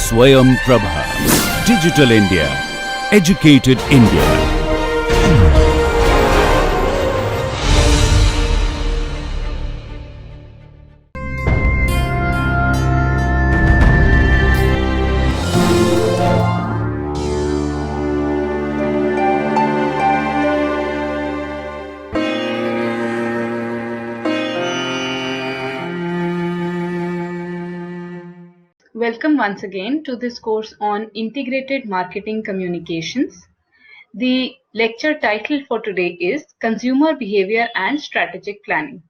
Swayam Prabha. Digital India. Educated India. Welcome once again to this course on Integrated Marketing Communications. The lecture title for today is Consumer Behavior and Strategic Planning.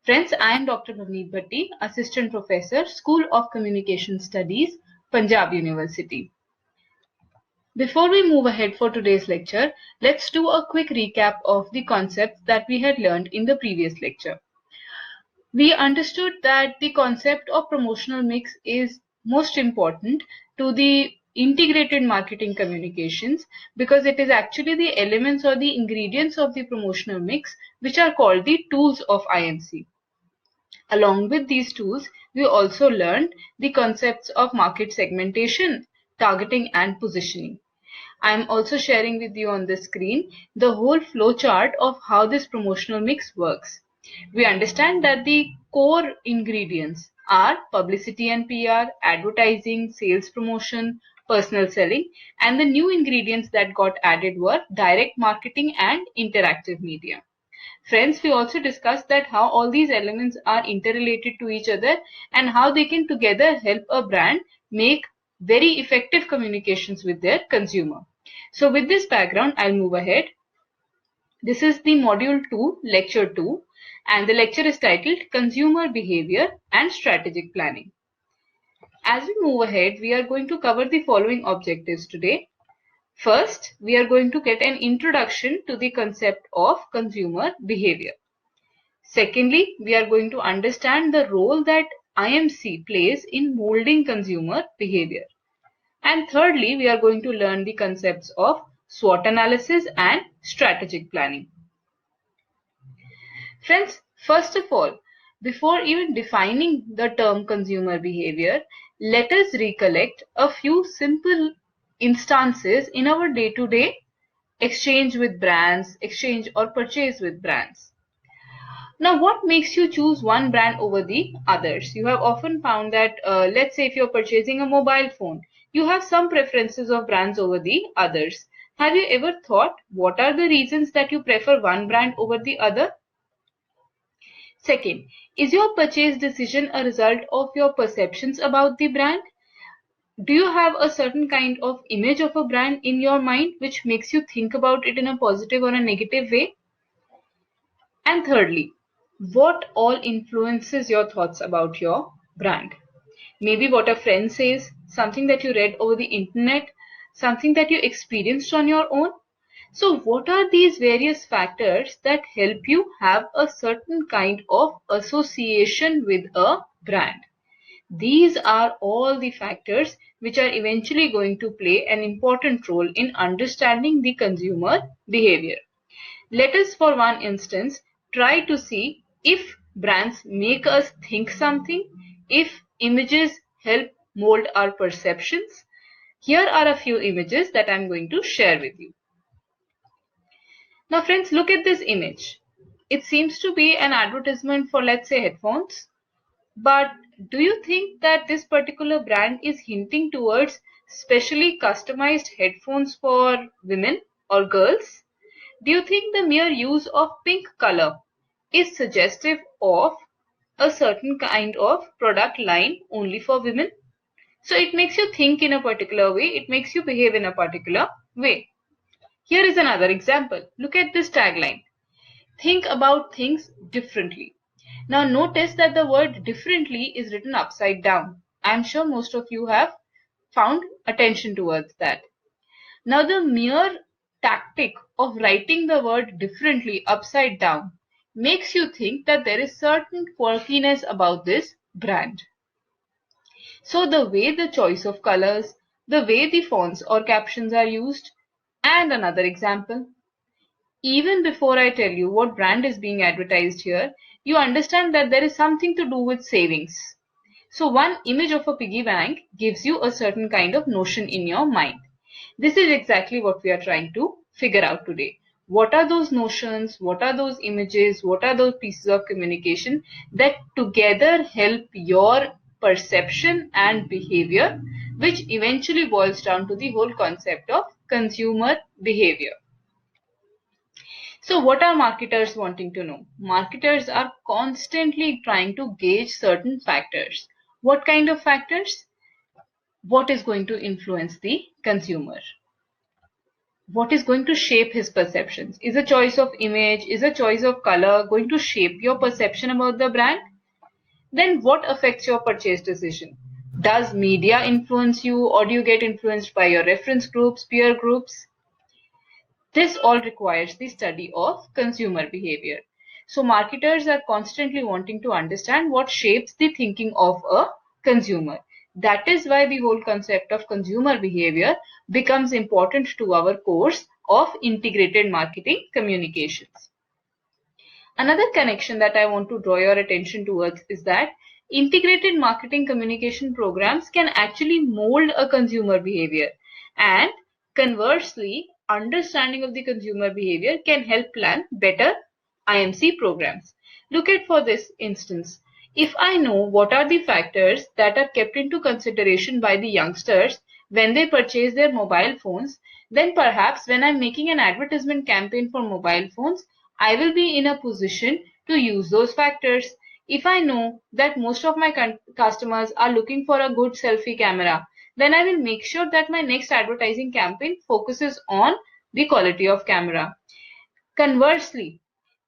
Friends, I am Dr. Bhavneet Bhatti, Assistant Professor, School of Communication Studies, Punjab University. Before we move ahead for today's lecture, let's do a quick recap of the concepts that we had learned in the previous lecture. We understood that the concept of promotional mix is most important to the integrated marketing communications because it is actually the elements or the ingredients of the promotional mix which are called the tools of IMC. Along with these tools, we also learned the concepts of market segmentation, targeting and positioning. I am also sharing with you on the screen the whole flow chart of how this promotional mix works. We understand that the core ingredients are publicity and PR, advertising, sales promotion, personal selling, and the new ingredients that got added were direct marketing and interactive media. Friends, we also discussed that how all these elements are interrelated to each other and how they can together help a brand make very effective communications with their consumer. So with this background, I'll move ahead. This is the module 2, lecture 2, and the lecture is titled Consumer Behavior and Strategic Planning. As we move ahead, we are going to cover the following objectives today. First, we are going to get an introduction to the concept of consumer behavior. Secondly, we are going to understand the role that IMC plays in molding consumer behavior. And thirdly, we are going to learn the concepts of SWOT analysis and strategic planning. Friends, first of all, before even defining the term consumer behavior, let us recollect a few simple instances in our day-to-day exchange with brands, exchange or purchase with brands. Now, what makes you choose one brand over the others? You have often found that, let's say if you're purchasing a mobile phone, you have some preferences of brands over the others. Have you ever thought what are the reasons that you prefer one brand over the other? Second, is your purchase decision a result of your perceptions about the brand? Do you have a certain kind of image of a brand in your mind which makes you think about it in a positive or a negative way? And thirdly, what all influences your thoughts about your brand? Maybe what a friend says, something that you read over the internet, something that you experienced on your own. So what are these various factors that help you have a certain kind of association with a brand? These are all the factors which are eventually going to play an important role in understanding the consumer behavior. Let us, for one instance, try to see if brands make us think something, if images help mold our perceptions. Here are a few images that I'm going to share with you. Now friends, look at this image. It seems to be an advertisement for, let's say, headphones. But do you think that this particular brand is hinting towards specially customized headphones for women or girls? Do you think the mere use of pink color is suggestive of a certain kind of product line only for women? So it makes you think in a particular way, it makes you behave in a particular way. Here is another example. Look at this tagline. Think about things differently. Now notice that the word differently is written upside down. I am sure most of you have found attention towards that. Now the mere tactic of writing the word differently upside down makes you think that there is certain quirkiness about this brand. So the way the choice of colors, the way the fonts or captions are used, and another example. Even before I tell you what brand is being advertised here, you understand that there is something to do with savings. So one image of a piggy bank gives you a certain kind of notion in your mind. This is exactly what we are trying to figure out today. What are those notions? What are those images? What are those pieces of communication that together help your perception and behavior, which eventually boils down to the whole concept of consumer behavior. So what are marketers wanting to know? Marketers are constantly trying to gauge certain factors. What kind of factors? What is going to influence the consumer? What is going to shape his perceptions? Is a choice of image, is a choice of color going to shape your perception about the brand? Then what affects your purchase decision? Does media influence you, or do you get influenced by your reference groups, peer groups? This all requires the study of consumer behavior. So marketers are constantly wanting to understand what shapes the thinking of a consumer. That is why the whole concept of consumer behavior becomes important to our course of integrated marketing communications. Another connection that I want to draw your attention towards is that integrated marketing communication programs can actually mold a consumer behavior, and conversely, understanding of the consumer behavior can help plan better IMC programs. Look at for this instance. If I know what are the factors that are kept into consideration by the youngsters when they purchase their mobile phones, then perhaps when I'm making an advertisement campaign for mobile phones, I will be in a position to use those factors. If I know that most of my customers are looking for a good selfie camera, then I will make sure that my next advertising campaign focuses on the quality of camera. Conversely,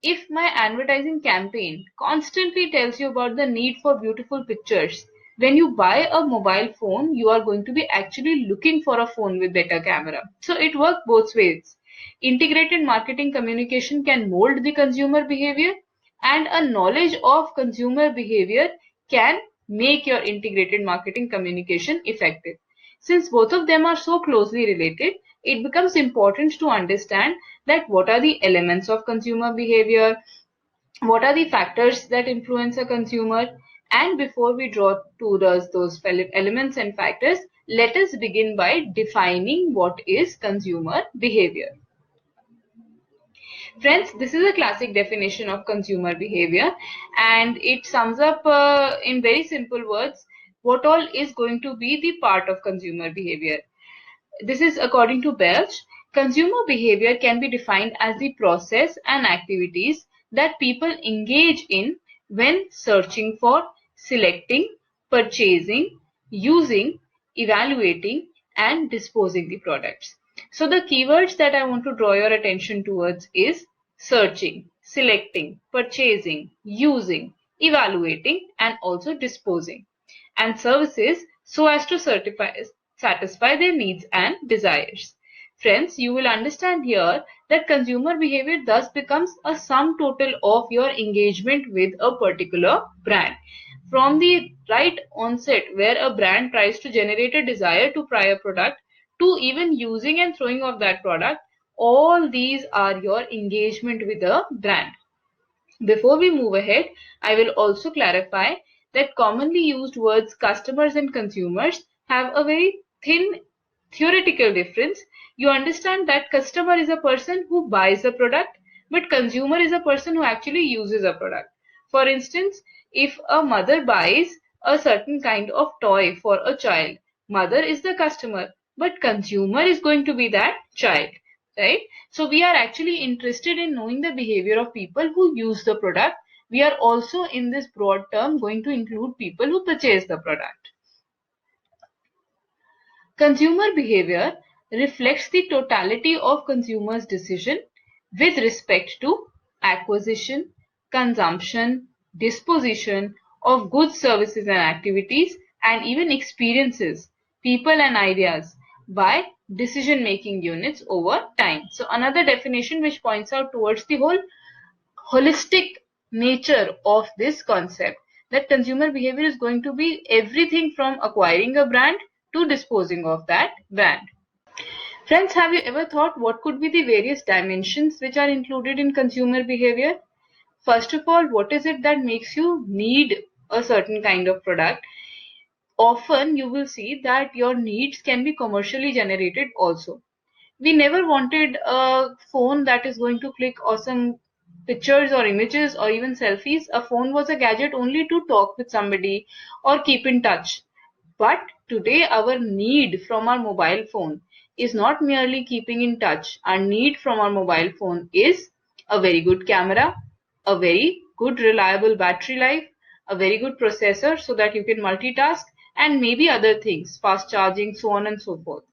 if my advertising campaign constantly tells you about the need for beautiful pictures, when you buy a mobile phone, you are going to be actually looking for a phone with better camera. So it works both ways. Integrated marketing communication can mold the consumer behavior, and a knowledge of consumer behavior can make your integrated marketing communication effective. Since both of them are so closely related, it becomes important to understand that what are the elements of consumer behavior, what are the factors that influence a consumer, and before we draw to those elements and factors, let us begin by defining what is consumer behavior. Friends, this is a classic definition of consumer behavior, and it sums up in very simple words what all is going to be the part of consumer behavior. This is according to Belch. Consumer behavior can be defined as the process and activities that people engage in when searching for, selecting, purchasing, using, evaluating, and disposing the products. So the keywords that I want to draw your attention towards is searching, selecting, purchasing, using, evaluating, and also disposing, and services so as to satisfy their needs and desires. Friends, you will understand here that consumer behavior thus becomes a sum total of your engagement with a particular brand. From the right onset, where a brand tries to generate a desire to try a product, to even using and throwing off that product, all these are your engagement with a brand. Before we move ahead, I will also clarify that commonly used words customers and consumers have a very thin theoretical difference. You understand that customer is a person who buys a product, but consumer is a person who actually uses a product. For instance, if a mother buys a certain kind of toy for a child, mother is the customer, but consumer is going to be that child, right? So we are actually interested in knowing the behavior of people who use the product. We are also in this broad term going to include people who purchase the product. Consumer behavior reflects the totality of consumers' decision with respect to acquisition, consumption, disposition of goods, services and activities, and even experiences, people and ideas by decision-making units over time. So another definition which points out towards the whole holistic nature of this concept, that consumer behavior is going to be everything from acquiring a brand to disposing of that brand. Friends, have you ever thought what could be the various dimensions which are included in consumer behavior? First of all, what is it that makes you need a certain kind of product? often you will see that your needs can be commercially generated also. We never wanted a phone that is going to click awesome pictures or images or even selfies. A phone was a gadget only to talk with somebody or keep in touch. But today, our need from our mobile phone is not merely keeping in touch. Our need from our mobile phone is a very good camera, a very good reliable battery life, a very good processor so that you can multitask, and maybe other things, fast charging, so on and so forth.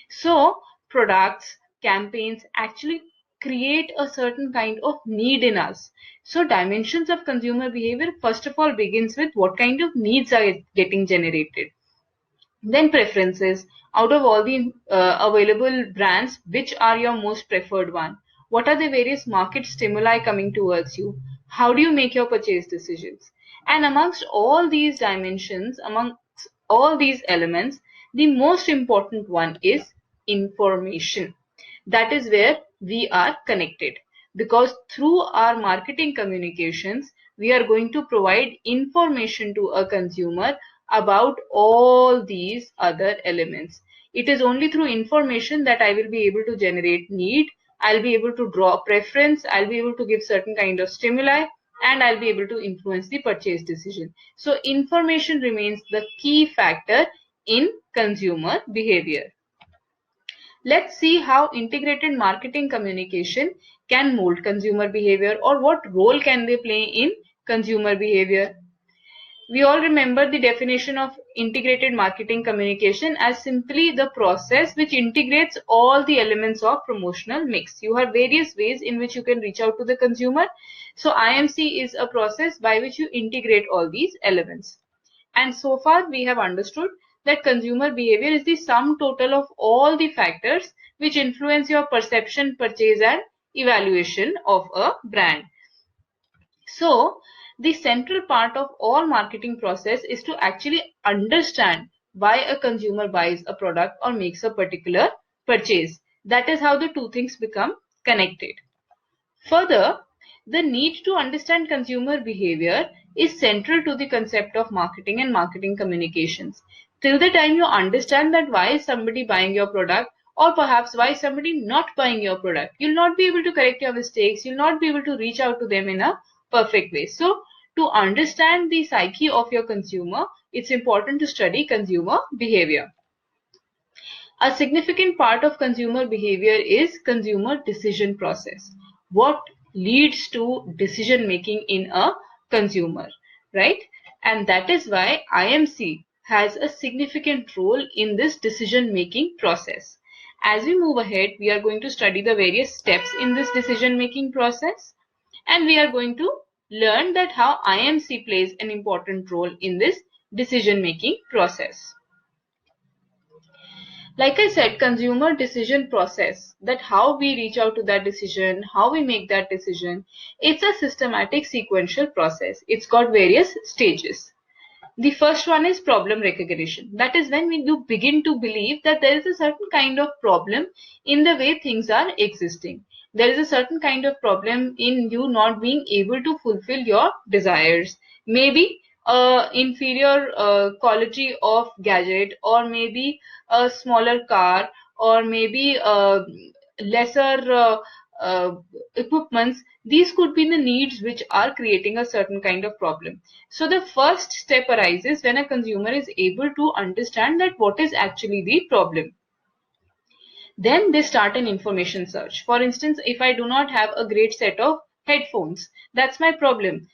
So, products, campaigns actually create a certain kind of need in us. So, dimensions of consumer behavior first of all begins with what kind of needs are getting generated. Then preferences. Out of all the available brands, which are your most preferred one? What are the various market stimuli coming towards you? How do you make your purchase decisions? And amongst all these dimensions, amongst all these elements, the most important one is information. That is where we are connected, because through our marketing communications, we are going to provide information to a consumer about all these other elements. It is only through information that I will be able to generate need, I'll be able to draw preference, I'll be able to give certain kind of stimuli, and I'll be able to influence the purchase decision. So information remains the key factor in consumer behavior. Let's see how integrated marketing communication can mold consumer behavior, or what role can they play in consumer behavior. We all remember the definition of integrated marketing communication as simply the process which integrates all the elements of promotional mix. You have various ways in which you can reach out to the consumer. So IMC is a process by which you integrate all these elements. And so far we have understood that consumer behavior is the sum total of all the factors which influence your perception, purchase, and evaluation of a brand. So the central part of all marketing process is to actually understand why a consumer buys a product or makes a particular purchase. That is how the two things become connected. Further, the need to understand consumer behavior is central to the concept of marketing and marketing communications. Till the time you understand that why is somebody buying your product, or perhaps why is somebody not buying your product, you'll not be able to correct your mistakes, you'll not be able to reach out to them in a perfect way. So, to understand the psyche of your consumer, it's important to study consumer behavior. A significant part of consumer behavior is consumer decision process. What leads to decision making in a consumer, right? And that is why IMC has a significant role in this decision making process. As we move ahead, we are going to study the various steps in this decision making process, and we are going to learn that how IMC plays an important role in this decision making process. Like I said, consumer decision process, that how we reach out to that decision, how we make that decision, it's a systematic sequential process. It's got various stages. The first one is problem recognition. That is when we do begin to believe that there is a certain kind of problem in the way things are existing. There is a certain kind of problem in you not being able to fulfill your desires. Maybe inferior quality of gadget, or maybe a smaller car, or maybe lesser uh, equipments. These could be the needs which are creating a certain kind of problem. So the first step arises when a consumer is able to understand that what is actually the problem. Then they start an information search. For instance, if I do not have a great set of headphones, that's my problem.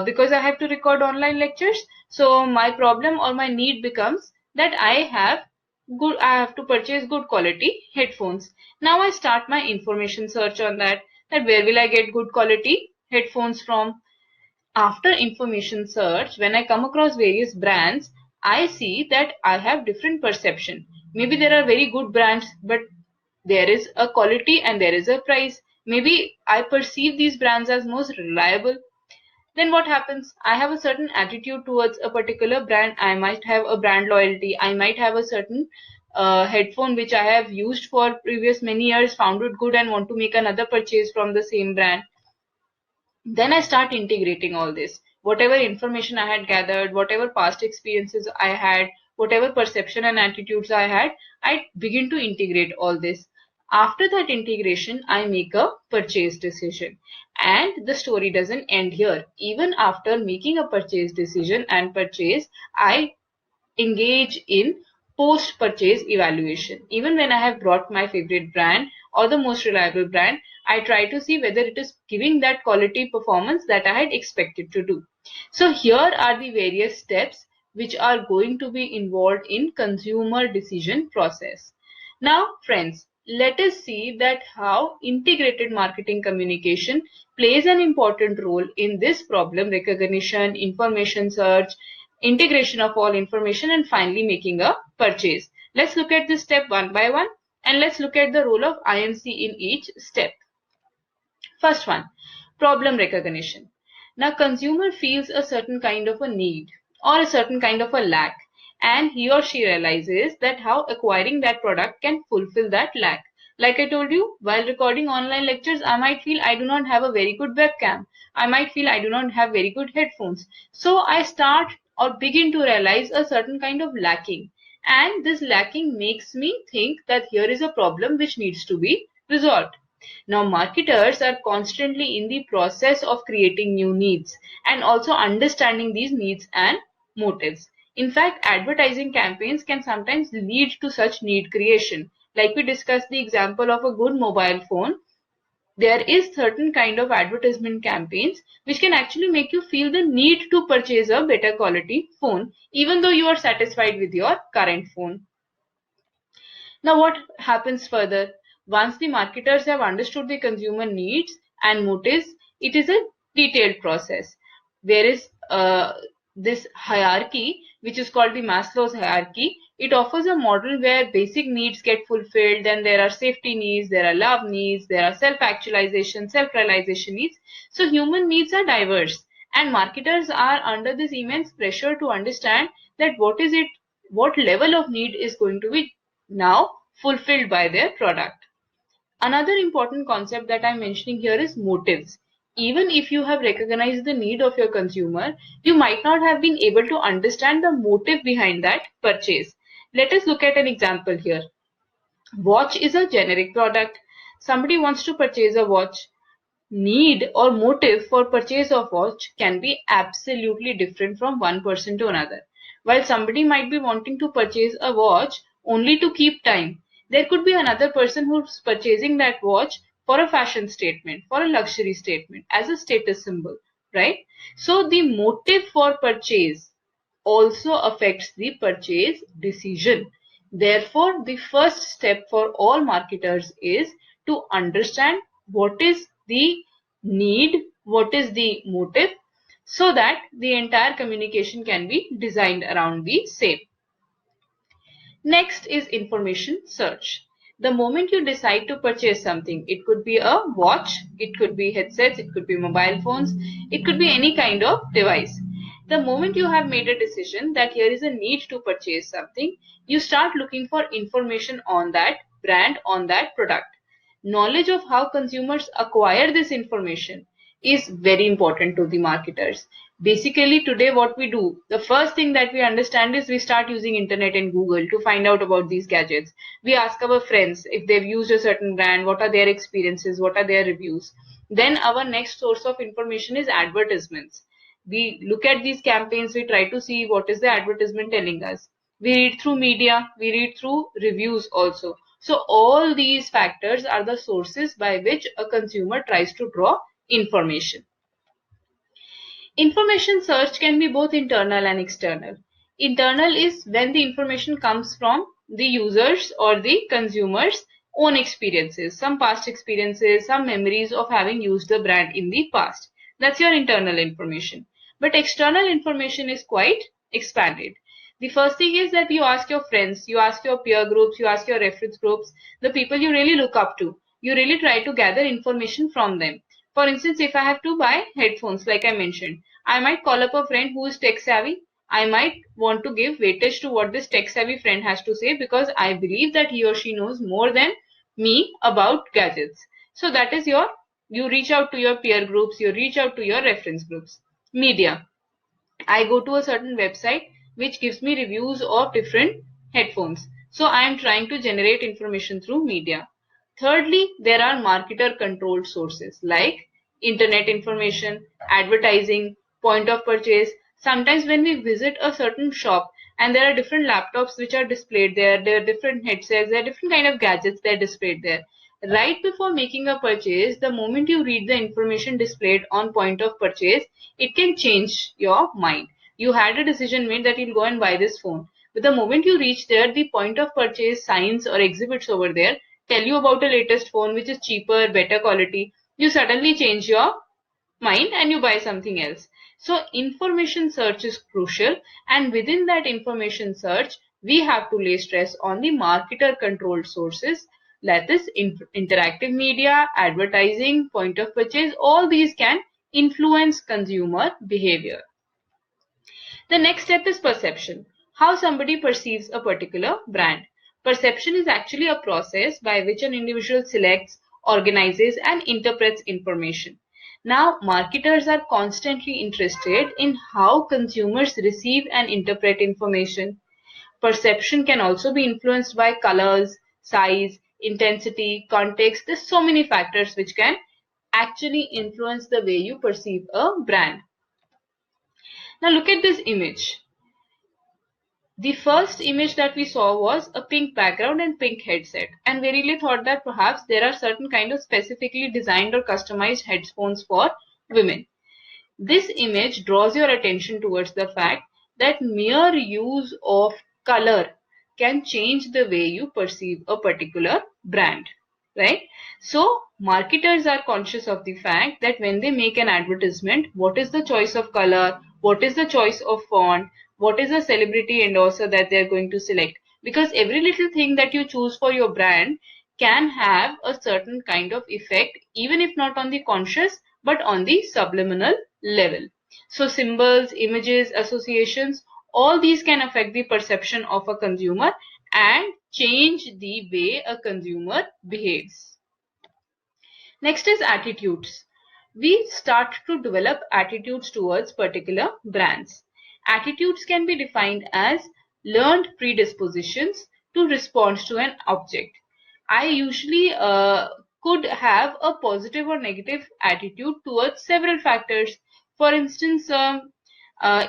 Because I have to record online lectures, so my problem or my need becomes that I have to purchase good quality headphones. Now I start my information search on that where will I get good quality headphones from. After information search, when I come across various brands, I see that I have different perception. Maybe there are very good brands, but there is a quality and there is a price. Maybe I perceive these brands as most reliable. Then what happens? I have a certain attitude towards a particular brand. I might have a brand loyalty. I might have a certain headphone which I have used for previous many years, found it good, and want to make another purchase from the same brand. Then I start integrating all this. Whatever information I had gathered, whatever past experiences I had, whatever perception and attitudes I had, I begin to integrate all this. After that integration, I make a purchase decision. And the story doesn't end here. Even after making a purchase decision and purchase, I engage in post purchase evaluation. Even when I have brought my favorite brand or the most reliable brand, I try to see whether it is giving that quality performance that I had expected to do. So here are the various steps which are going to be involved in consumer decision process. Now friends, let us see that how integrated marketing communication plays an important role in this problem recognition, information search, integration of all information, and finally making a purchase. Let's look at this step one by one, and let's look at the role of IMC in each step. First one, problem recognition. Now consumer feels a certain kind of a need or a certain kind of a lack, and he or she realizes that how acquiring that product can fulfill that lack. Like I told you, while recording online lectures, I might feel I do not have a very good webcam. I might feel I do not have very good headphones. So I start or begin to realize a certain kind of lacking. And this lacking makes me think that here is a problem which needs to be resolved. Now, marketers are constantly in the process of creating new needs and also understanding these needs and motives. In fact, advertising campaigns can sometimes lead to such need creation. Like we discussed the example of a good mobile phone, there is certain kind of advertisement campaigns which can actually make you feel the need to purchase a better quality phone even though you are satisfied with your current phone. Now what happens further? Once the marketers have understood the consumer needs and motives, it is a detailed process. There is this hierarchy which is called the Maslow's hierarchy. It offers a model where basic needs get fulfilled, then there are safety needs, there are love needs, there are self-actualization, self-realization needs. So human needs are diverse, and marketers are under this immense pressure to understand that what level of need is going to be now fulfilled by their product. Another important concept that I'm mentioning here is motives. Even if you have recognized the need of your consumer, you might not have been able to understand the motive behind that purchase. Let us look at an example here. Watch is a generic product. Somebody wants to purchase a watch. Need or motive for purchase of watch can be absolutely different from one person to another. While somebody might be wanting to purchase a watch only to keep time, there could be another person who's purchasing that watch for a fashion statement, for a luxury statement, as a status symbol, right? So the motive for purchase also affects the purchase decision. Therefore, the first step for all marketers is to understand what is the need, what is the motive, so that the entire communication can be designed around the same. Next is information search. The moment you decide to purchase something, it could be a watch, it could be headsets, it could be mobile phones, it could be any kind of device. The moment you have made a decision that here is a need to purchase something, you start looking for information on that brand, on that product. Knowledge of how consumers acquire this information is very important to the marketers. Basically, today what we do, the first thing that we understand is we start using internet and Google to find out about these gadgets. We ask our friends if they've used a certain brand, what are their experiences, what are their reviews. Then our next source of information is advertisements. We look at these campaigns, we try to see what is the advertisement telling us. We read through media, we read through reviews also. So all these factors are the sources by which a consumer tries to draw information. Information search can be both internal and external. Internal is when the information comes from the users or the consumers' own experiences, some past experiences, some memories of having used the brand in the past. That's your internal information. But external information is quite expanded. The first thing is that you ask your friends, you ask your peer groups, you ask your reference groups, the people you really look up to. You really try to gather information from them. For instance, if I have to buy headphones, like I mentioned, I might call up a friend who is tech savvy. I might want to give weightage to what this tech savvy friend has to say because I believe that he or she knows more than me about gadgets. So that is you reach out to your peer groups, you reach out to your reference groups. Media. I go to a certain website, which gives me reviews of different headphones. So I am trying to generate information through media. Thirdly, there are marketer controlled sources like internet information, advertising, point of purchase. Sometimes when we visit a certain shop and there are different laptops which are displayed there are different headsets, there are different kind of gadgets that are displayed there. Right before making a purchase, the moment you read the information displayed on point of purchase, it can change your mind. You had a decision made that you'll go and buy this phone. But the moment you reach there, the point of purchase signs or exhibits over there tell you about a latest phone which is cheaper, better quality. You suddenly change your mind and you buy something else. So information search is crucial, and within that information search, we have to lay stress on the marketer controlled sources, that is interactive media, advertising, point of purchase. All these can influence consumer behavior. The next step is perception. How somebody perceives a particular brand. Perception is actually a process by which an individual selects, organizes, and interprets information. Now, marketers are constantly interested in how consumers receive and interpret information. Perception can also be influenced by colors, size, intensity, context. There's so many factors which can actually influence the way you perceive a brand. Now look at this image. The first image that we saw was a pink background and pink headset, and we really thought that perhaps there are certain kind of specifically designed or customized headphones for women. This image draws your attention towards the fact that mere use of color can change the way you perceive a particular brand, right? So marketers are conscious of the fact that when they make an advertisement, what is the choice of color, what is the choice of font, what is the celebrity endorser that they are going to select, because every little thing that you choose for your brand can have a certain kind of effect, even if not on the conscious but on the subliminal level. So symbols, images, associations, all these can affect the perception of a consumer and change the way a consumer behaves. Next is attitudes. We start to develop attitudes towards particular brands. Attitudes can be defined as learned predispositions to respond to an object. I usually could have a positive or negative attitude towards several factors. For instance,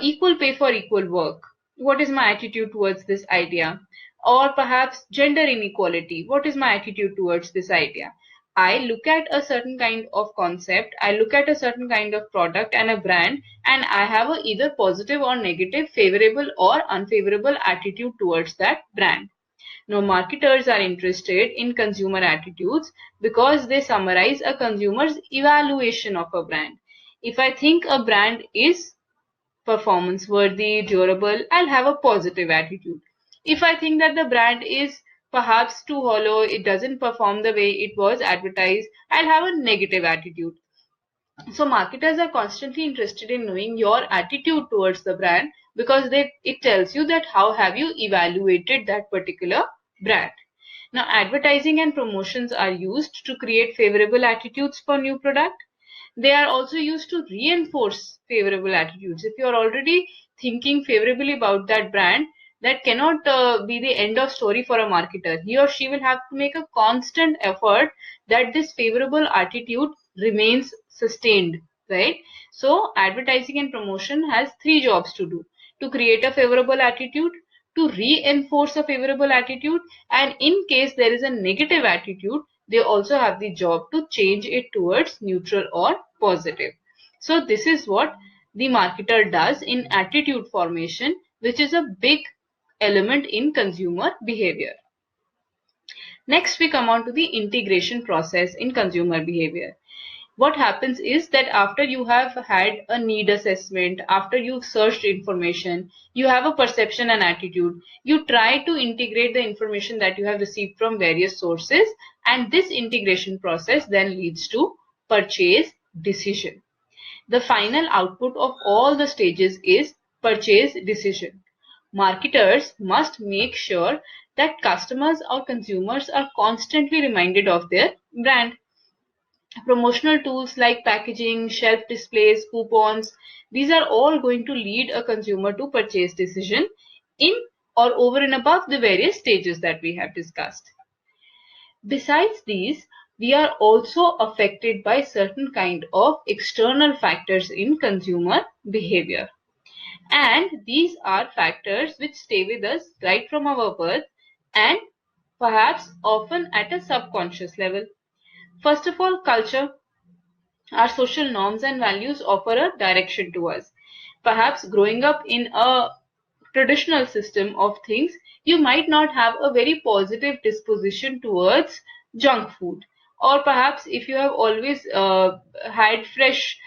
equal pay for equal work. What is my attitude towards this idea? Or perhaps gender inequality. What is my attitude towards this idea? I look at a certain kind of concept, I look at a certain kind of product and a brand, and I have a either positive or negative, favorable or unfavorable attitude towards that brand. Now, marketers are interested in consumer attitudes because they summarize a consumer's evaluation of a brand. If I think a brand is performance worthy, durable, I'll have a positive attitude. If I think that the brand is perhaps too hollow, it doesn't perform the way it was advertised, I'll have a negative attitude. So marketers are constantly interested in knowing your attitude towards the brand because it tells you that how have you evaluated that particular brand. Now advertising and promotions are used to create favorable attitudes for new product. They are also used to reinforce favorable attitudes. If you are already thinking favorably about that brand, that cannot be the end of story for a marketer. He or she will have to make a constant effort that this favorable attitude remains sustained, right? So advertising and promotion has three jobs to do: to create a favorable attitude, to reinforce a favorable attitude, and in case there is a negative attitude, they also have the job to change it towards neutral or positive. So this is what the marketer does in attitude formation, which is a big element in consumer behavior. Next, we come on to the integration process in consumer behavior. What happens is that after you have had a need assessment, after you've searched information, you have a perception and attitude, you try to integrate the information that you have received from various sources, and this integration process then leads to purchase decision. The final output of all the stages is purchase decision. Marketers must make sure that customers or consumers are constantly reminded of their brand. Promotional tools like packaging, shelf displays, coupons, these are all going to lead a consumer to purchase decision in or over and above the various stages that we have discussed. Besides these, we are also affected by certain kind of external factors in consumer behavior. And these are factors which stay with us right from our birth and perhaps often at a subconscious level. First of all, culture. Our social norms and values offer a direction to us. Perhaps growing up in a traditional system of things, you might not have a very positive disposition towards junk food. Or perhaps if you have always had fresh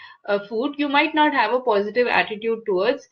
food, you might not have a positive attitude towards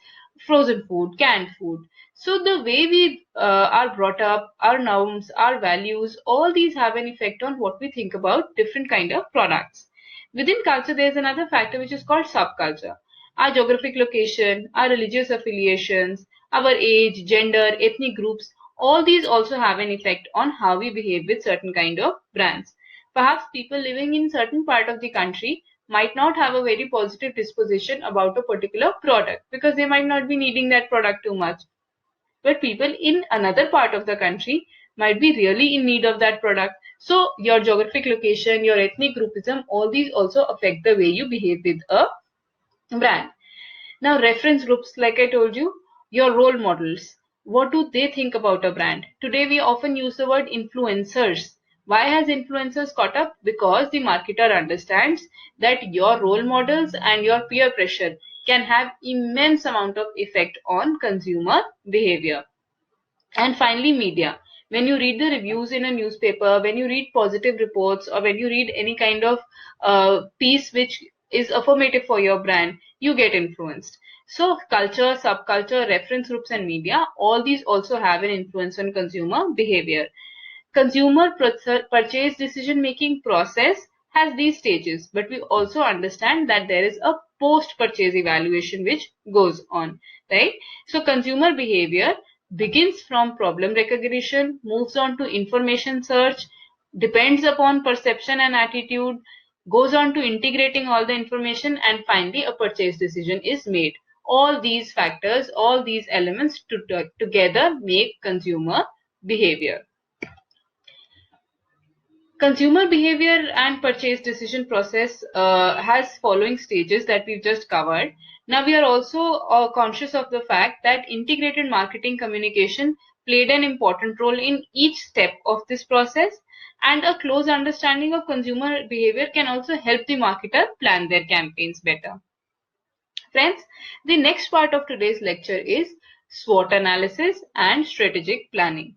frozen food, canned food. So the way we are brought up, our norms, our values, all these have an effect on what we think about different kind of products. Within culture, there is another factor which is called subculture. Our geographic location, our religious affiliations, our age, gender, ethnic groups, all these also have an effect on how we behave with certain kind of brands. Perhaps people living in certain part of the country might not have a very positive disposition about a particular product because they might not be needing that product too much. But people in another part of the country might be really in need of that product. So your geographic location, your ethnic groupism, all these also affect the way you behave with a brand. Now, reference groups, like I told you, your role models. What do they think about a brand? Today, we often use the word influencers. Why has influencers caught up? Because the marketer understands that your role models and your peer pressure can have immense amount of effect on consumer behavior. And finally, media. When you read the reviews in a newspaper, when you read positive reports, or when you read any kind of piece which is affirmative for your brand, you get influenced. So, culture, subculture, reference groups, and media, all these also have an influence on consumer behavior. Consumer purchase decision making process has these stages, but we also understand that there is a post purchase evaluation which goes on, right? So consumer behavior begins from problem recognition, moves on to information search, depends upon perception and attitude, goes on to integrating all the information, and finally a purchase decision is made. All these factors, all these elements together make consumer behavior. Consumer behavior and purchase decision process has following stages that we've just covered. Now we are also conscious of the fact that integrated marketing communication played an important role in each step of this process, and a close understanding of consumer behavior can also help the marketer plan their campaigns better. Friends, the next part of today's lecture is SWOT analysis and strategic planning.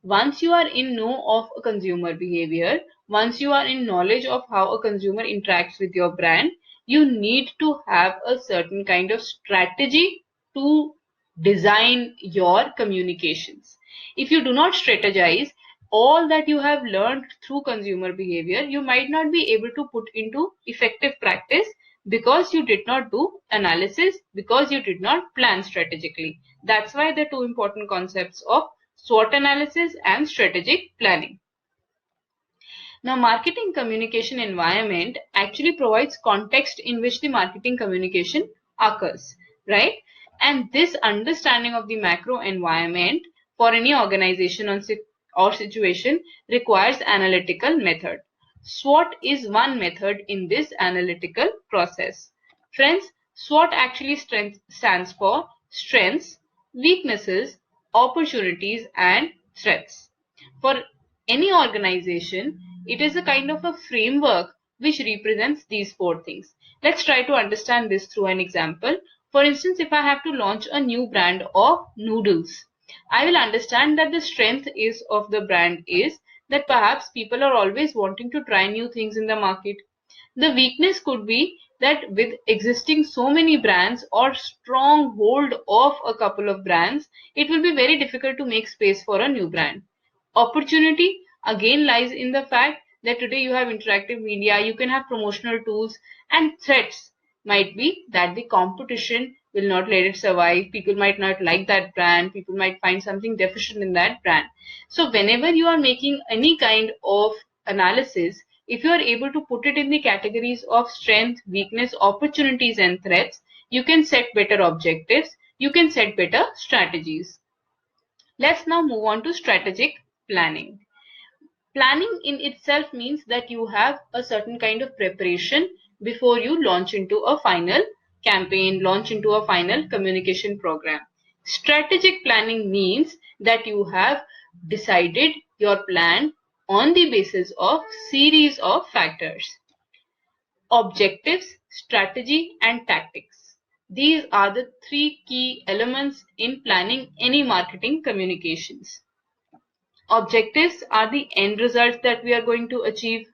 Once you are in know of a consumer behavior, once you are in knowledge of how a consumer interacts with your brand, you need to have a certain kind of strategy to design your communications. If you do not strategize, all that you have learned through consumer behavior, you might not be able to put into effective practice because you did not do analysis, because you did not plan strategically. That's why the two important concepts of SWOT analysis and strategic planning. Now, marketing communication environment actually provides context in which the marketing communication occurs, right? And this understanding of the macro environment for any organization or situation requires analytical method. SWOT is one method in this analytical process. Friends, SWOT actually stands for strengths, weaknesses, opportunities, and threats. For any organization, it is a kind of a framework which represents these four things. Let's try to understand this through an example. For instance, if I have to launch a new brand of noodles, I will understand that the strength is of the brand is that perhaps people are always wanting to try new things in the market. The weakness could be that with existing so many brands or strong hold of a couple of brands, it will be very difficult to make space for a new brand. Opportunity again lies in the fact that today you have interactive media, you can have promotional tools, and threats might be that the competition will not let it survive. People might not like that brand. People might find something deficient in that brand. So whenever you are making any kind of analysis, If you are able to put it in the categories of strength, weakness, opportunities and threats, you can set better objectives, you can set better strategies. Let's now move on to strategic planning. Planning in itself means that you have a certain kind of preparation before you launch into a final campaign, launch into a final communication program. Strategic planning means that you have decided your plan on the basis of series of factors. Objectives, strategy and tactics. These are the three key elements in planning any marketing communications. Objectives are the end results that we are going to achieve.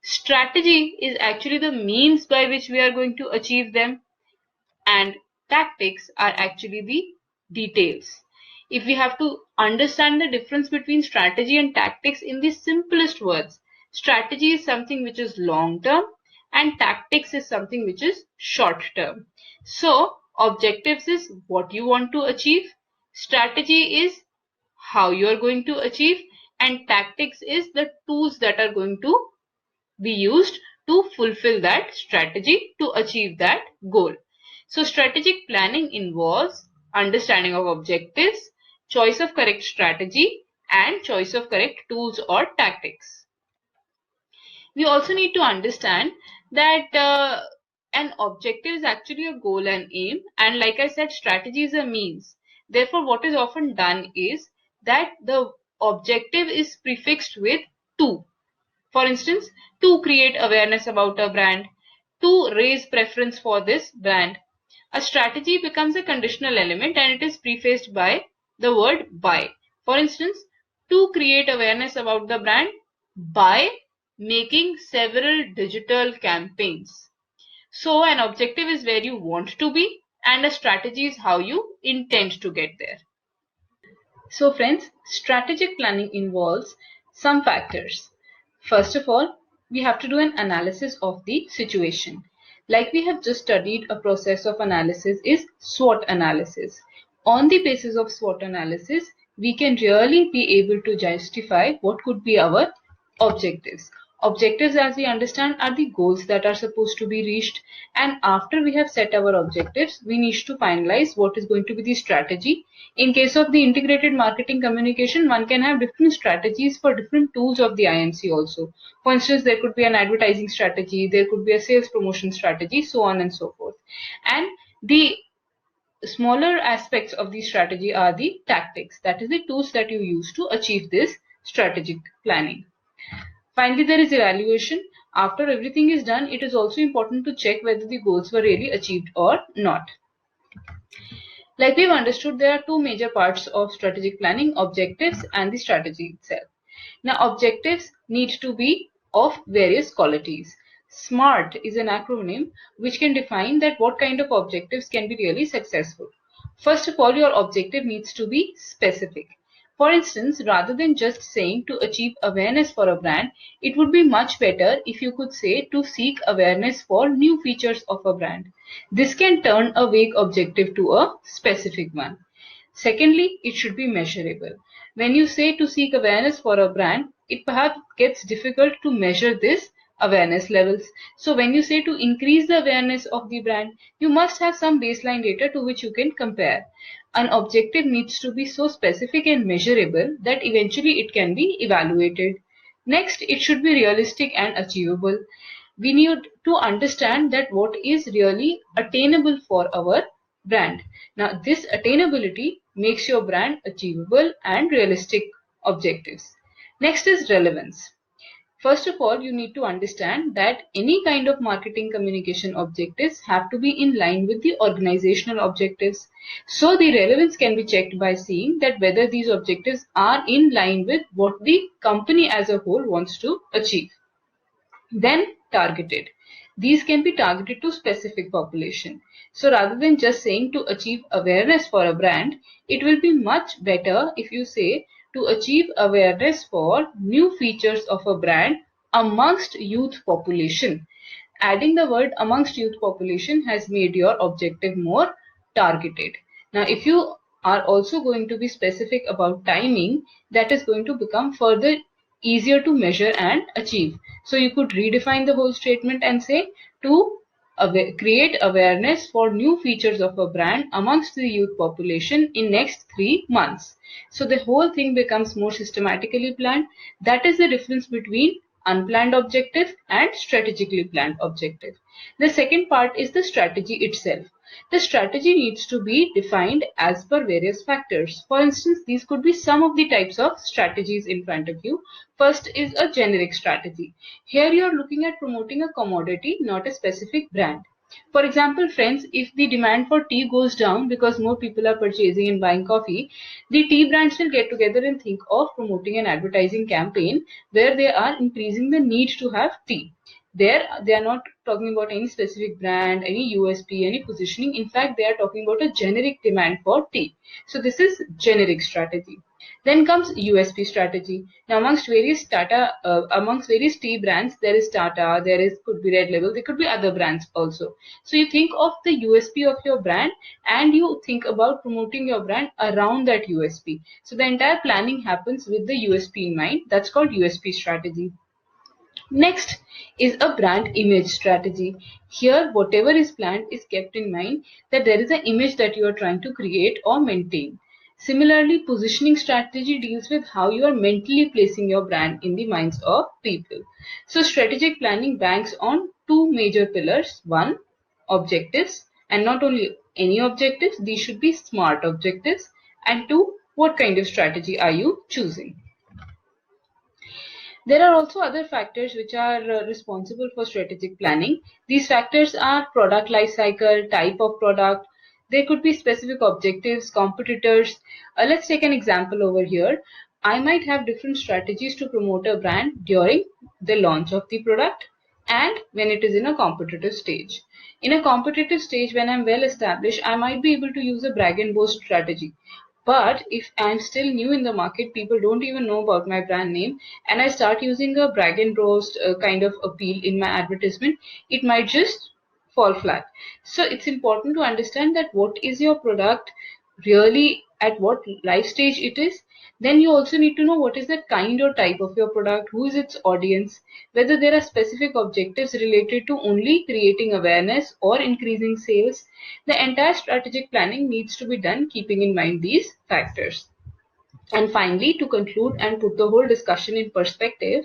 Strategy is actually the means by which we are going to achieve them. And tactics are actually the details. If we have to understand the difference between strategy and tactics in the simplest words, strategy is something which is long term and tactics is something which is short term. So, objectives is what you want to achieve, strategy is how you are going to achieve, and tactics is the tools that are going to be used to fulfill that strategy to achieve that goal. So strategic planning involves understanding of objectives, choice of correct strategy, and choice of correct tools or tactics. We also need to understand that an objective is actually a goal and aim, and like I said, strategy is a means. Therefore, what is often done is that the objective is prefixed with to. For instance, to create awareness about a brand, to raise preference for this brand. A strategy becomes a conditional element and it is prefaced by the word by. For instance, to create awareness about the brand by making several digital campaigns. So an objective is where you want to be and a strategy is how you intend to get there. So friends, strategic planning involves some factors. First of all, we have to do an analysis of the situation. Like we have just studied, a process of analysis is SWOT analysis. On the basis of SWOT analysis, we can really be able to justify what could be our objectives. Objectives, as we understand, are the goals that are supposed to be reached, and after we have set our objectives, we need to finalize what is going to be the strategy. In case of the integrated marketing communication, one can have different strategies for different tools of the IMC also. For instance, there could be an advertising strategy, there could be a sales promotion strategy, so on and so forth. And the smaller aspects of the strategy are the tactics, that is the tools that you use to achieve this strategic planning. Finally, there is evaluation. After everything is done, it is also important to check whether the goals were really achieved or not. Like we've understood, there are two major parts of strategic planning, objectives and the strategy itself. Now, objectives need to be of various qualities. SMART is an acronym which can define that what kind of objectives can be really successful. First of all, your objective needs to be specific. For instance, rather than just saying to achieve awareness for a brand, it would be much better if you could say to seek awareness for new features of a brand. This can turn a vague objective to a specific one. Secondly, it should be measurable. When you say to seek awareness for a brand, it perhaps gets difficult to measure this awareness levels. So when you say to increase the awareness of the brand, you must have some baseline data to which you can compare. An objective needs to be so specific and measurable that eventually it can be evaluated. Next, it should be realistic and achievable. We need to understand that what is really attainable for our brand. Now, this attainability makes your brand achievable and realistic objectives. Next is relevance. First of all, you need to understand that any kind of marketing communication objectives have to be in line with the organizational objectives. So the relevance can be checked by seeing that whether these objectives are in line with what the company as a whole wants to achieve. Then targeted. These can be targeted to specific population. So rather than just saying to achieve awareness for a brand, it will be much better if you say to achieve awareness for new features of a brand amongst youth population. Adding the word amongst youth population has made your objective more targeted. Now, if you are also going to be specific about timing, that is going to become further easier to measure and achieve. So you could redefine the whole statement and say to create awareness for new features of a brand amongst the youth population in next 3 months. So the whole thing becomes more systematically planned. That is the difference between unplanned objective and strategically planned objective. The second part is the strategy itself. The strategy needs to be defined as per various factors. For instance, these could be some of the types of strategies in front of you. First is a generic strategy. Here you are looking at promoting a commodity, not a specific brand. For example, friends, if the demand for tea goes down because more people are purchasing and buying coffee, the tea brands will get together and think of promoting an advertising campaign where they are increasing the need to have tea. There, they are not talking about any specific brand, any USP, any positioning. In fact, they are talking about a generic demand for tea. So this is generic strategy. Then comes USP strategy. Now, amongst various tea brands, there is Tata, there is could be Red Label, there could be other brands also. So you think of the USP of your brand and you think about promoting your brand around that USP. So the entire planning happens with the USP in mind. That's called USP strategy. Next is a brand image strategy. Here, whatever is planned is kept in mind that there is an image that you are trying to create or maintain. Similarly, positioning strategy deals with how you are mentally placing your brand in the minds of people. So, strategic planning banks on two major pillars. One, objectives, and not only any objectives, these should be smart objectives. And two, what kind of strategy are you choosing? There are also other factors which are responsible for strategic planning. These factors are product life cycle, type of product. There could be specific objectives, competitors. Let's take an example over here. I might have different strategies to promote a brand during the launch of the product and when it is in a competitive stage. In a competitive stage, when I'm well established, I might be able to use a brag and boast strategy. But if I'm still new in the market, people don't even know about my brand name, and I start using a brag and boast kind of appeal in my advertisement, it might just fall flat. So it's important to understand that what is your product really, at what life stage it is. Then you also need to know what is the kind or type of your product, who is its audience, whether there are specific objectives related to only creating awareness or increasing sales. The entire strategic planning needs to be done keeping in mind these factors. And finally, to conclude and put the whole discussion in perspective,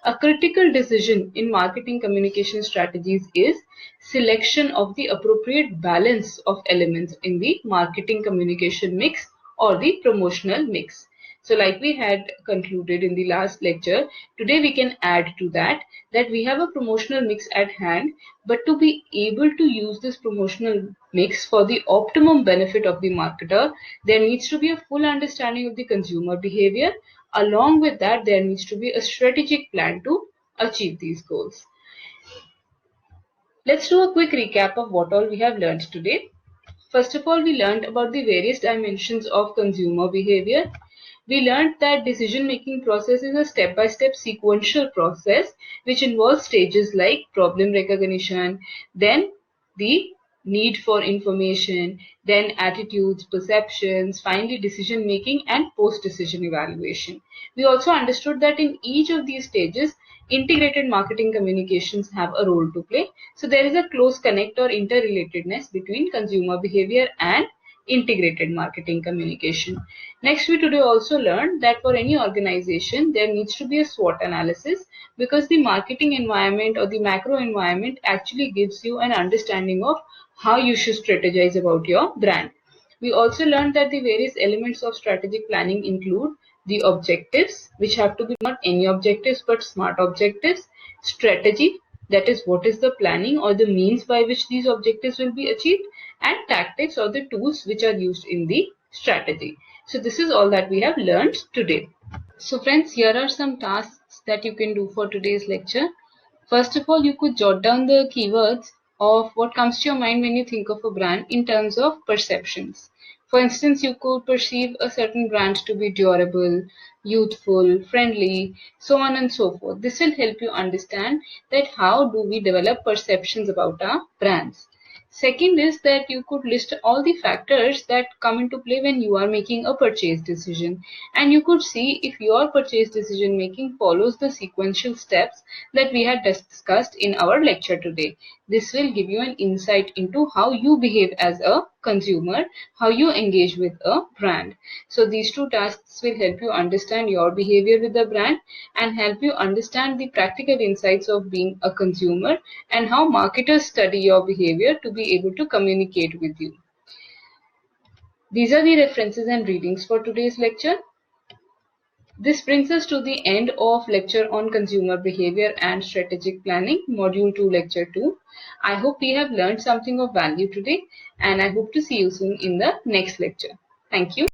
a critical decision in marketing communication strategies is selection of the appropriate balance of elements in the marketing communication mix or the promotional mix. So like we had concluded in the last lecture, today we can add to that we have a promotional mix at hand, but to be able to use this promotional mix for the optimum benefit of the marketer, there needs to be a full understanding of the consumer behavior. Along with that, there needs to be a strategic plan to achieve these goals. Let's do a quick recap of what all we have learned today. First of all, we learned about the various dimensions of consumer behavior. We learned that decision-making process is a step-by-step sequential process which involves stages like problem recognition, then the need for information, then attitudes, perceptions, finally decision-making and post-decision evaluation. We also understood that in each of these stages, integrated marketing communications have a role to play. So there is a close connect or interrelatedness between consumer behavior and integrated marketing communication. Next, we today also learned that for any organization, there needs to be a SWOT analysis because the marketing environment or the macro environment actually gives you an understanding of how you should strategize about your brand. We also learned that the various elements of strategic planning include the objectives, which have to be not any objectives but smart objectives, strategy, that is what is the planning or the means by which these objectives will be achieved, and tactics or the tools which are used in the strategy. So this is all that we have learned today. So friends, here are some tasks that you can do for today's lecture. First of all, you could jot down the keywords of what comes to your mind when you think of a brand in terms of perceptions. For instance, you could perceive a certain brand to be durable, youthful, friendly, so on and so forth. This will help you understand that how do we develop perceptions about our brands. Second is that you could list all the factors that come into play when you are making a purchase decision, and you could see if your purchase decision making follows the sequential steps that we had discussed in our lecture today. This will give you an insight into how you behave as a consumer, how you engage with a brand. So these two tasks will help you understand your behavior with the brand and help you understand the practical insights of being a consumer and how marketers study your behavior to be able to communicate with you. These are the references and readings for today's lecture. This brings us to the end of lecture on consumer behavior and strategic planning, module 2, lecture 2. I hope we have learned something of value today, and I hope to see you soon in the next lecture. Thank you.